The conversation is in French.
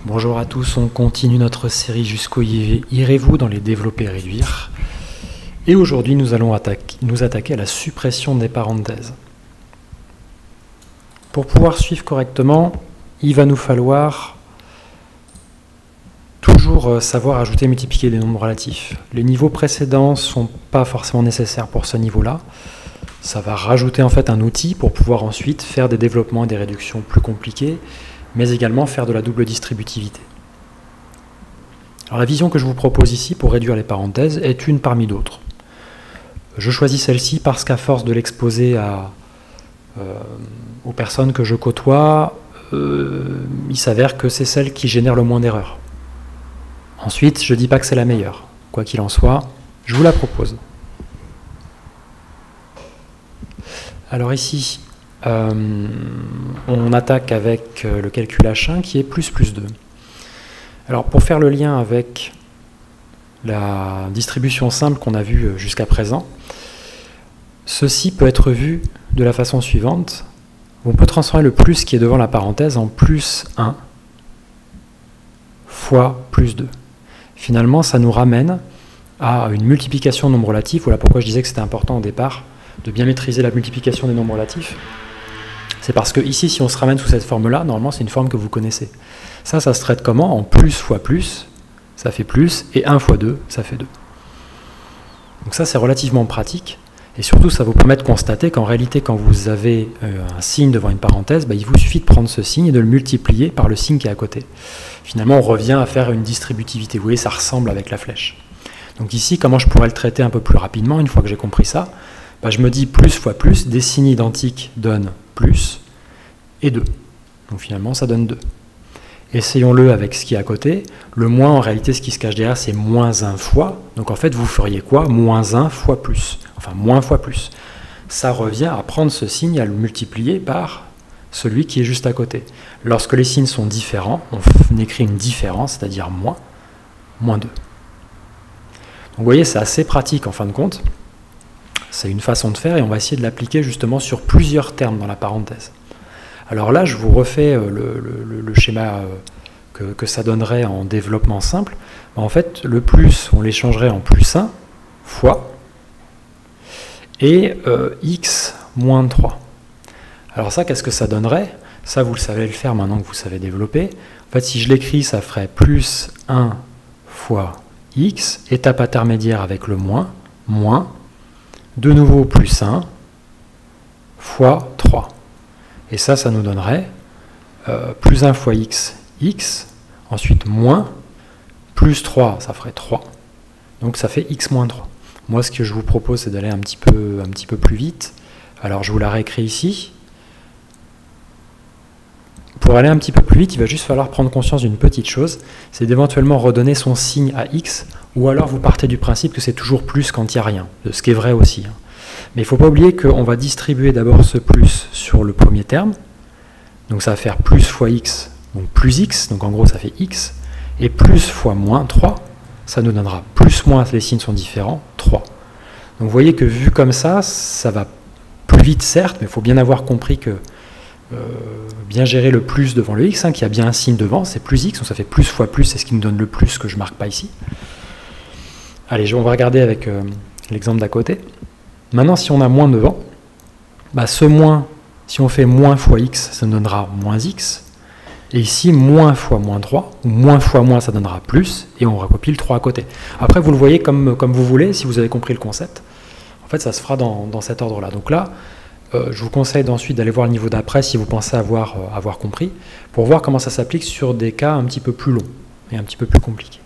Bonjour à tous, on continue notre série jusqu'au irez-vous dans les développer et réduire. Et aujourd'hui, nous allons nous attaquer à la suppression des parenthèses. Pour pouvoir suivre correctement, il va nous falloir toujours savoir ajouter et multiplier des nombres relatifs. Les niveaux précédents ne sont pas forcément nécessaires pour ce niveau-là. Ça va rajouter en fait un outil pour pouvoir ensuite faire des développements et des réductions plus compliqués, mais également faire de la double distributivité. Alors la vision que je vous propose ici pour réduire les parenthèses est une parmi d'autres. Je choisis celle-ci parce qu'à force de l'exposer aux personnes que je côtoie, il s'avère que c'est celle qui génère le moins d'erreurs. Ensuite, je ne dis pas que c'est la meilleure. Quoi qu'il en soit, je vous la propose. Alors ici, on attaque avec le calcul H1 qui est plus 2. Alors pour faire le lien avec la distribution simple qu'on a vue jusqu'à présent, ceci peut être vu de la façon suivante. On peut transformer le plus qui est devant la parenthèse en plus 1 fois plus 2. Finalement, ça nous ramène à une multiplication de nombres relatifs. Voilà pourquoi je disais que c'était important au départ de bien maîtriser la multiplication des nombres relatifs. C'est parce que ici, si on se ramène sous cette forme-là, normalement, c'est une forme que vous connaissez. Ça se traite comment? En plus fois plus, ça fait plus, et 1 fois 2, ça fait 2. Donc ça, c'est relativement pratique, et surtout, ça vous permet de constater qu'en réalité, quand vous avez un signe devant une parenthèse, il vous suffit de prendre ce signe et de le multiplier par le signe qui est à côté. Finalement, on revient à faire une distributivité. Vous voyez, ça ressemble avec la flèche. Donc ici, comment je pourrais le traiter un peu plus rapidement, une fois que j'ai compris ça? Je me dis plus fois plus, des signes identiques donnent plus, et 2. Donc finalement, ça donne 2. Essayons-le avec ce qui est à côté. Le moins, en réalité, ce qui se cache derrière, c'est moins 1 fois. Donc en fait, vous feriez quoi? Moins 1 fois plus. Enfin, moins fois plus. Ça revient à prendre ce signe et à le multiplier par celui qui est juste à côté. Lorsque les signes sont différents, on écrit une différence, c'est-à-dire moins 2. Donc vous voyez, c'est assez pratique en fin de compte. C'est une façon de faire et on va essayer de l'appliquer justement sur plusieurs termes dans la parenthèse. Alors là, je vous refais le schéma que ça donnerait en développement simple. En fait, le plus, on l'échangerait en plus 1 fois et x moins 3. Alors ça, qu'est-ce que ça donnerait? Ça, vous le savez le faire maintenant que vous savez développer. En fait, si je l'écris, ça ferait plus 1 fois x, étape intermédiaire avec le moins, de nouveau plus 1 fois 3. Et ça nous donnerait plus 1 fois x, ensuite moins, plus 3, ça ferait 3. Donc ça fait x moins 3. Moi, ce que je vous propose, c'est d'aller un petit peu plus vite. Alors, je vous la réécris ici. Pour aller un petit peu plus vite, il va juste falloir prendre conscience d'une petite chose, c'est d'éventuellement redonner son signe à x, ou alors vous partez du principe que c'est toujours plus quand il n'y a rien, ce qui est vrai aussi. Mais il ne faut pas oublier qu'on va distribuer d'abord ce plus sur le premier terme, donc ça va faire plus fois x, donc plus x, donc en gros ça fait x, et plus fois moins 3, ça nous donnera plus moins, les signes sont différents, 3. Donc vous voyez que vu comme ça, ça va plus vite certes, mais il faut bien avoir compris que bien gérer le plus devant le x, qui a bien un signe devant, c'est plus x, donc ça fait plus fois plus, c'est ce qui nous donne le plus que je ne marque pas ici. Allez, on va regarder avec l'exemple d'à côté. Maintenant, si on a moins devant, ce moins, si on fait moins fois x, ça nous donnera moins x, et ici, moins fois moins 3, ou moins fois moins, ça donnera plus, et on recopie le 3 à côté. Après, vous le voyez comme vous voulez, si vous avez compris le concept. En fait, ça se fera dans cet ordre-là. Donc là, je vous conseille ensuite d'aller voir le niveau d'après si vous pensez avoir compris, pour voir comment ça s'applique sur des cas un petit peu plus longs et un petit peu plus compliqués.